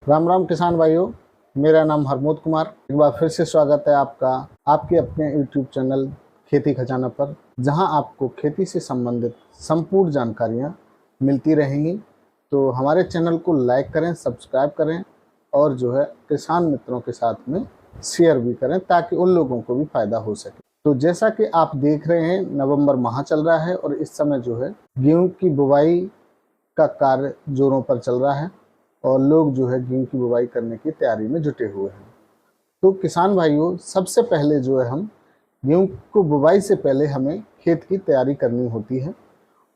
राम राम किसान भाइयों, मेरा नाम हरमोद कुमार। एक बार फिर से स्वागत है आपका आपके अपने YouTube चैनल खेती खजाना पर, जहां आपको खेती से संबंधित संपूर्ण जानकारियां मिलती रहेंगी। तो हमारे चैनल को लाइक करें, सब्सक्राइब करें और जो है किसान मित्रों के साथ में शेयर भी करें ताकि उन लोगों को भी फायदा हो सके। तो जैसा कि आप देख रहे हैं, नवंबर माह चल रहा है और इस समय जो है गेहूं की बुवाई का कार्य जोरों पर चल रहा है और लोग जो है गेहूं की बुवाई करने की तैयारी में जुटे हुए हैं। तो किसान भाइयों, सबसे पहले जो है हम गेहूं को बुवाई से पहले हमें खेत की तैयारी करनी होती है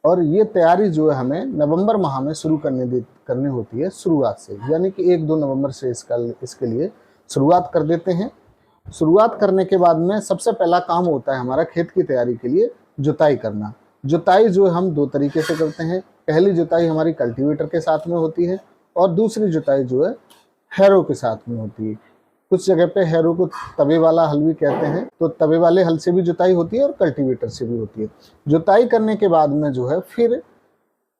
और ये तैयारी जो है हमें नवंबर माह में शुरू करनी होती है शुरुआत से, यानी कि 1-2 नवंबर से इसके लिए शुरुआत कर देते हैं। शुरुआत करने के बाद में सबसे पहला काम होता है हमारा खेत की तैयारी के लिए जुताई करना। जुताई जो हम 2 तरीके से करते हैं। पहली जुताई हमारी कल्टीवेटर के साथ में होती है और दूसरी जुताई जो है हैरो के साथ में होती है। कुछ जगह पे हैरो को तवे वाला हल भी कहते हैं, तो तवे वाले हल से भी जुताई होती है और कल्टीवेटर से भी होती है। जुताई करने के बाद में जो है फिर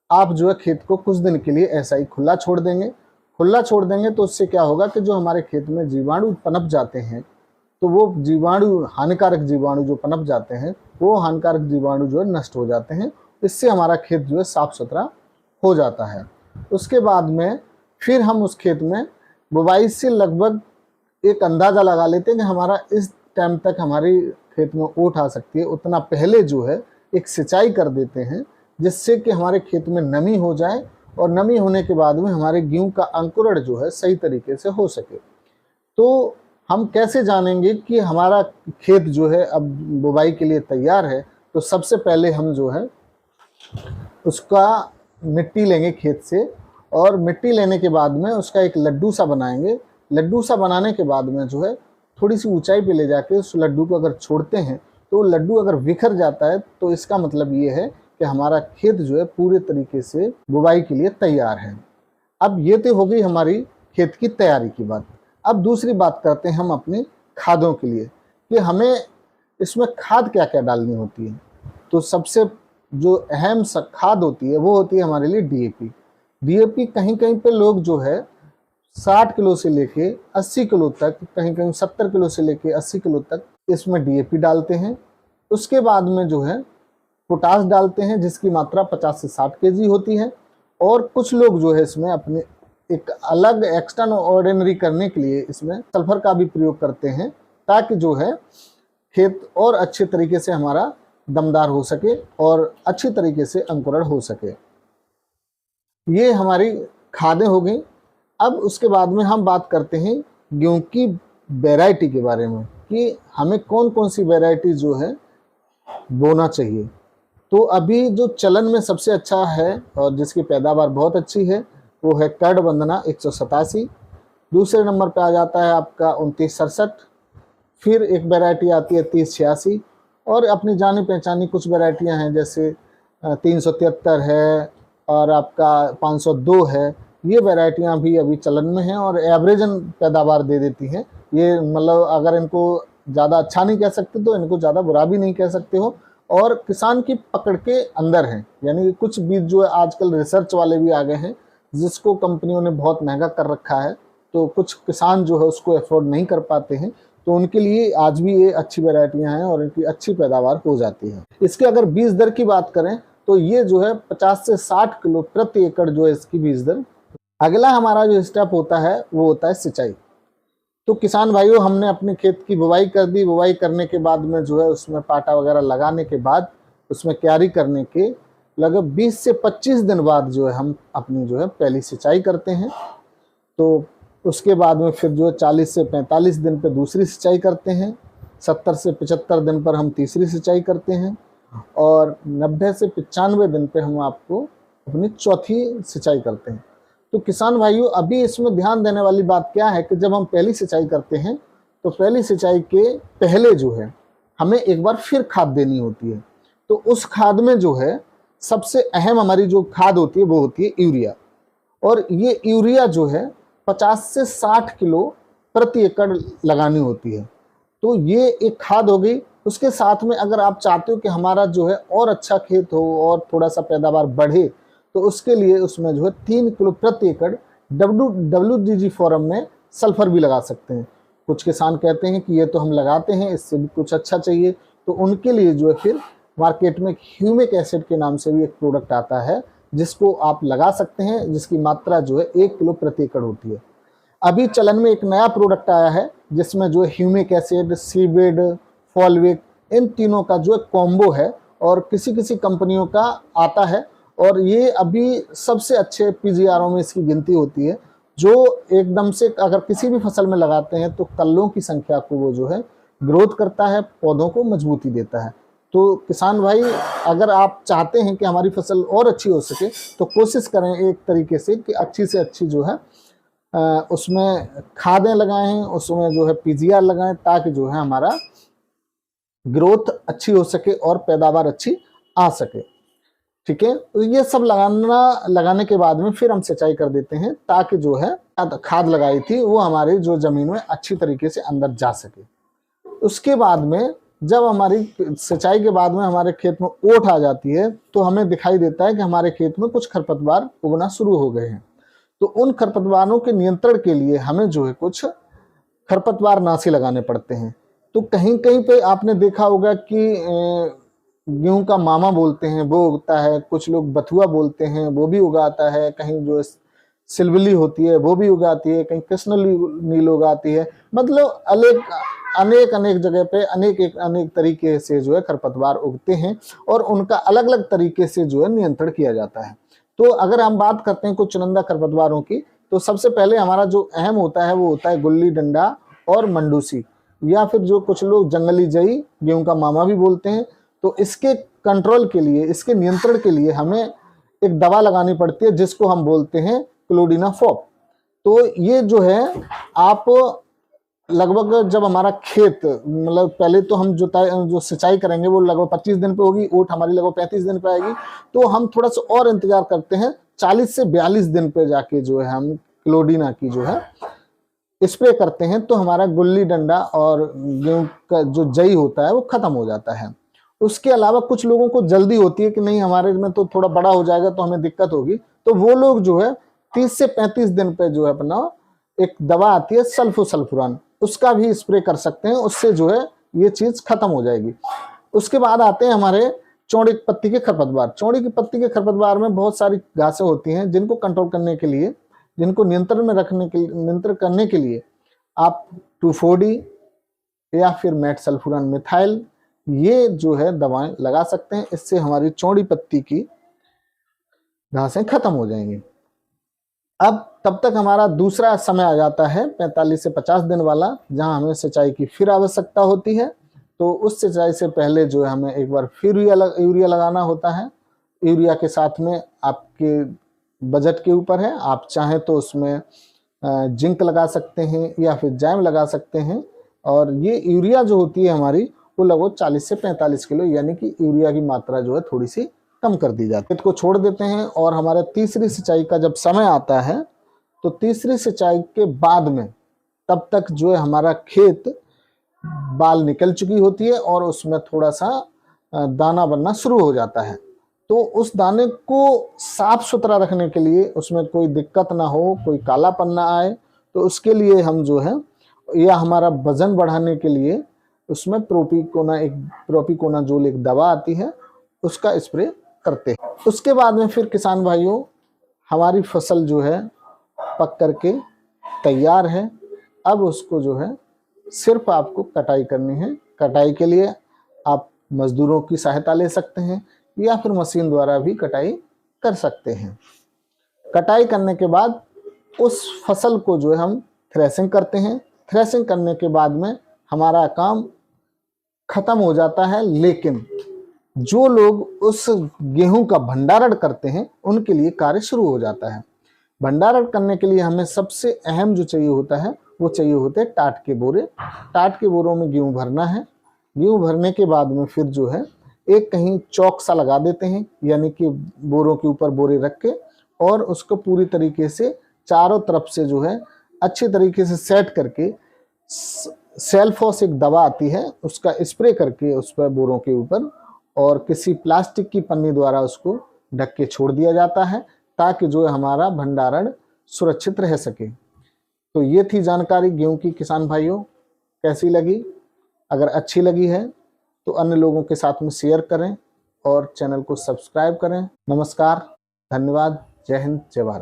आप जो है खेत को कुछ दिन के लिए ऐसा ही खुला छोड़ देंगे। खुला छोड़ देंगे तो उससे क्या होगा कि जो हमारे खेत में जीवाणु पनप जाते हैं, तो वो जीवाणु, हानिकारक जीवाणु जो पनप जाते हैं, वो हानिकारक जीवाणु जो है नष्ट हो जाते हैं। इससे हमारा खेत जो है साफ सुथरा हो जाता है। उसके बाद में फिर हम उस खेत में बुवाई से लगभग एक अंदाज़ा लगा लेते हैं कि हमारा इस टाइम तक हमारी खेत में ओट आ सकती है, उतना पहले जो है एक सिंचाई कर देते हैं, जिससे कि हमारे खेत में नमी हो जाए और नमी होने के बाद में हमारे गेहूं का अंकुरण जो है सही तरीके से हो सके। तो हम कैसे जानेंगे कि हमारा खेत जो है अब बुवाई के लिए तैयार है? तो सबसे पहले हम जो है उसका मिट्टी लेंगे खेत से और मिट्टी लेने के बाद में उसका एक लड्डू सा बनाएंगे। लड्डू सा बनाने के बाद में जो है थोड़ी सी ऊंचाई पे ले जाके उस लड्डू को अगर छोड़ते हैं तो लड्डू अगर बिखर जाता है तो इसका मतलब ये है कि हमारा खेत जो है पूरे तरीके से बुवाई के लिए तैयार है। अब ये तो हो गई हमारी खेत की तैयारी की बात। अब दूसरी बात करते हैं हम अपनी खादों के लिए कि हमें इसमें खाद क्या क्या डालनी होती है। तो सबसे जो अहम खाद होती है वो होती है हमारे लिए डीएपी। डीएपी कहीं कहीं पे लोग जो है 60 किलो से लेके 80 किलो तक, कहीं कहीं 70 किलो से लेके 80 किलो तक इसमें डीएपी डालते हैं। उसके बाद में जो है पोटास डालते हैं, जिसकी मात्रा 50 से 60 केजी होती है। और कुछ लोग जो है इसमें अपने एक अलग एक्स्ट्रा ऑर्डिनरी करने के लिए इसमें सल्फर का भी प्रयोग करते हैं, ताकि जो है खेत और अच्छे तरीके से हमारा दमदार हो सके और अच्छी तरीके से अंकुरण हो सके। ये हमारी खादें हो गई। अब उसके बाद में हम बात करते हैं गेहूं की वैरायटी के बारे में कि हमें कौन कौन सी वैरायटी जो है बोना चाहिए। तो अभी जो चलन में सबसे अच्छा है और जिसकी पैदावार बहुत अच्छी है वो है कर्णवंदना 187। दूसरे नंबर पे आ जाता है आपका 2967। फिर एक वैरायटी आती है 3086 और अपनी जानी पहचानी कुछ वैरायटियां हैं, जैसे 373 है और आपका 502 है। ये वैरायटियां भी अभी चलन में हैं और एवरेजन पैदावार दे देती हैं। ये मतलब अगर इनको ज़्यादा अच्छा नहीं कह सकते तो इनको ज़्यादा बुरा भी नहीं कह सकते हो, और किसान की पकड़ के अंदर हैं। यानी कुछ बीज जो है आजकल रिसर्च वाले भी आ गए हैं, जिसको कंपनियों ने बहुत महंगा कर रखा है, तो कुछ किसान जो है उसको अफोर्ड नहीं कर पाते हैं, तो उनके लिए आज भी ये अच्छी वैरायटियां हैं और इनकी अच्छी पैदावार हो जाती है। इसके अगर बीज दर की बात करें तो ये जो है 50 से 60 किलो प्रति एकड़ जो है इसकी बीज दर। अगला हमारा जो स्टेप होता है वो होता है सिंचाई। तो किसान भाइयों, हमने अपने खेत की बुवाई कर दी। बुवाई करने के बाद में जो है उसमें पाटा वगैरह लगाने के बाद उसमें क्यारी करने के लगभग 20 से 25 दिन बाद जो है हम अपनी जो है पहली सिंचाई करते हैं। तो उसके बाद में फिर जो है 40 से 45 दिन पे दूसरी सिंचाई करते हैं। 70 से 75 दिन पर हम तीसरी सिंचाई करते हैं और 90 से 95 दिन पे हम आपको अपनी चौथी सिंचाई करते हैं। तो किसान भाइयों, अभी इसमें ध्यान देने वाली बात क्या है कि जब हम पहली सिंचाई करते हैं तो पहली सिंचाई के पहले जो है हमें एक बार फिर खाद देनी होती है। तो उस खाद में जो है सबसे अहम हमारी जो खाद होती है वो होती है यूरिया। और ये यूरिया जो है 50 से 60 किलो प्रति एकड़ लगानी होती है। तो ये एक खाद हो गई। उसके साथ में अगर आप चाहते हो कि हमारा जो है और अच्छा खेत हो और थोड़ा सा पैदावार बढ़े, तो उसके लिए उसमें जो है 3 किलो प्रति एकड़ WDG फॉर्म में सल्फर भी लगा सकते हैं। कुछ किसान कहते हैं कि ये तो हम लगाते हैं, इससे भी कुछ अच्छा चाहिए, तो उनके लिए जो है फिर मार्केट में ह्यूमिक एसिड के नाम से भी एक प्रोडक्ट आता है जिसको आप लगा सकते हैं, जिसकी मात्रा जो है 1 किलो प्रति एकड़ होती है। अभी चलन में एक नया प्रोडक्ट आया है जिसमें जो है ह्यूमिक एसिड, सीवेड, फॉलविक, इन तीनों का जो है कॉम्बो है और किसी किसी कंपनियों का आता है, और ये अभी सबसे अच्छे पीजीआरओ में इसकी गिनती होती है, जो एकदम से अगर किसी भी फसल में लगाते हैं तो कल्लों की संख्या को वो जो है ग्रोथ करता है, पौधों को मजबूती देता है। तो किसान भाई, अगर आप चाहते हैं कि हमारी फसल और अच्छी हो सके तो कोशिश करें एक तरीके से कि अच्छी से अच्छी जो है उसमें खादें लगाएं, उसमें जो है पीजीआर लगाएं, ताकि जो है हमारा ग्रोथ अच्छी हो सके और पैदावार अच्छी आ सके। ठीक है, तो ये सब लगाने के बाद में फिर हम सिंचाई कर देते हैं, ताकि जो है खाद लगाई थी वो हमारी जो जमीन में अच्छी तरीके से अंदर जा सके। उसके बाद में जब हमारी सिंचाई के बाद में हमारे खेत में ओट आ जाती है तो हमें दिखाई देता है कि हमारे खेत में कुछ खरपतवार उगना शुरू हो गए हैं। तो उन खरपतवारों के नियंत्रण के लिए हमें जो है कुछ खरपतवार नाशी लगाने पड़ते हैं। तो कहीं कहीं पे आपने देखा होगा कि गेहूं का मामा बोलते हैं वो उगता है, कुछ लोग बथुआ बोलते हैं वो भी उगाता है, कहीं जो सिलवली होती है वो भी उगाती है, कहीं कृष्ण नील उगाती है। मतलब अनेक जगह पे अनेक तरीके से जो है खरपतवार उगते हैं और उनका अलग अलग तरीके से जो है नियंत्रण किया जाता है। तो अगर हम बात करते हैं कुछ चुनिंदा खरपतवारों की, तो सबसे पहले हमारा जो अहम होता है वो होता है गुल्ली डंडा और मंडूसी, या फिर जो कुछ लोग जंगली जई, गेहूं का मामा भी बोलते हैं। तो इसके कंट्रोल के लिए, इसके नियंत्रण के लिए हमें एक दवा लगानी पड़ती है जिसको हम बोलते हैं क्लोडिनाफॉप। तो ये जो है आप लगभग जब हमारा खेत, मतलब पहले तो हम जो सिंचाई करेंगे वो लगभग 25 दिन पे होगी, ओट हमारी लगभग 35 दिन पे आएगी, तो हम थोड़ा सा और इंतजार करते हैं, 40 से 42 दिन पे जाके जो है हम क्लोडिना की जो है स्प्रे करते हैं, तो हमारा गुल्ली डंडा और गेहूं का जो जई होता है वो खत्म हो जाता है। उसके अलावा कुछ लोगों को जल्दी होती है कि नहीं हमारे में तो थोड़ा बड़ा हो जाएगा तो हमें दिक्कत होगी, तो वो लोग जो है 30 से 35 दिन पे जो है अपना एक दवा आती है सल्फोसल्फुरान, उसका भी स्प्रे कर सकते हैं, उससे जो है ये चीज खत्म हो जाएगी। उसके बाद आते हैं हमारे चौड़ी पत्ती के खरपतवार। चौड़ी की पत्ती के खरपतवार में बहुत सारी घासें होती हैं जिनको कंट्रोल करने के लिए, जिनको नियंत्रण करने के लिए आप 2,4-D या फिर मेटसल्फुरान मिथाइल ये जो है दवाएं लगा सकते हैं। इससे हमारी चौड़ी पत्ती की घासें खत्म हो जाएंगी। अब तब तक हमारा दूसरा समय आ जाता है 45 से 50 दिन वाला, जहां हमें सिंचाई की फिर आवश्यकता होती है। तो उस सिंचाई से पहले जो है हमें एक बार फिर यूरिया लगाना होता है। यूरिया के साथ में आपके बजट के ऊपर है, आप चाहें तो उसमें जिंक लगा सकते हैं या फिर जैम लगा सकते हैं। और ये यूरिया जो होती है हमारी वो लगभग 40 से 45 किलो, यानी कि यूरिया की मात्रा जो है थोड़ी सी कम कर दी जाती है। खेत को छोड़ देते हैं और हमारे तीसरी सिंचाई का जब समय आता है तो तीसरी सिंचाई के बाद में तब तक जो है हमारा खेत बाल निकल चुकी होती है और उसमें थोड़ा सा दाना बनना शुरू हो जाता है। तो उस दाने को साफ सुथरा रखने के लिए, उसमें कोई दिक्कत ना हो, कोई कालापन ना आए, तो उसके लिए हम जो है, या हमारा वजन बढ़ाने के लिए उसमें प्रोपिकोनाजोल एक दवा आती है, उसका स्प्रे करते हैं। उसके बाद में फिर किसान भाइयों हमारी फसल जो है पक करके तैयार है। अब उसको जो है सिर्फ आपको कटाई करनी है। कटाई के लिए आप मजदूरों की सहायता ले सकते हैं या फिर मशीन द्वारा भी कटाई कर सकते हैं। कटाई करने के बाद उस फसल को जो है हम थ्रेसिंग करते हैं। थ्रेसिंग करने के बाद में हमारा काम खत्म हो जाता है, लेकिन जो लोग उस गेहूं का भंडारण करते हैं उनके लिए कार्य शुरू हो जाता है। भंडारण करने के लिए हमें सबसे अहम जो चाहिए होता है वो चाहिए होते हैं टाट के बोरे। टाट के बोरों में गेहूं भरना है। गेहूं भरने के बाद में फिर जो है एक कहीं चौक सा लगा देते हैं, यानी कि बोरों के ऊपर बोरे रख के, और उसको पूरी तरीके से चारों तरफ से जो है अच्छे तरीके से सेट करके सेल्फोस एक दवा आती है उसका स्प्रे करके उस पर बोरों के ऊपर, और किसी प्लास्टिक की पन्नी द्वारा उसको ढक के छोड़ दिया जाता है, ताकि जो है हमारा भंडारण सुरक्षित रह सके। तो ये थी जानकारी गेहूं की किसान भाइयों। कैसी लगी? अगर अच्छी लगी है तो अन्य लोगों के साथ में शेयर करें और चैनल को सब्सक्राइब करें। नमस्कार, धन्यवाद, जय हिंद, जय भारत।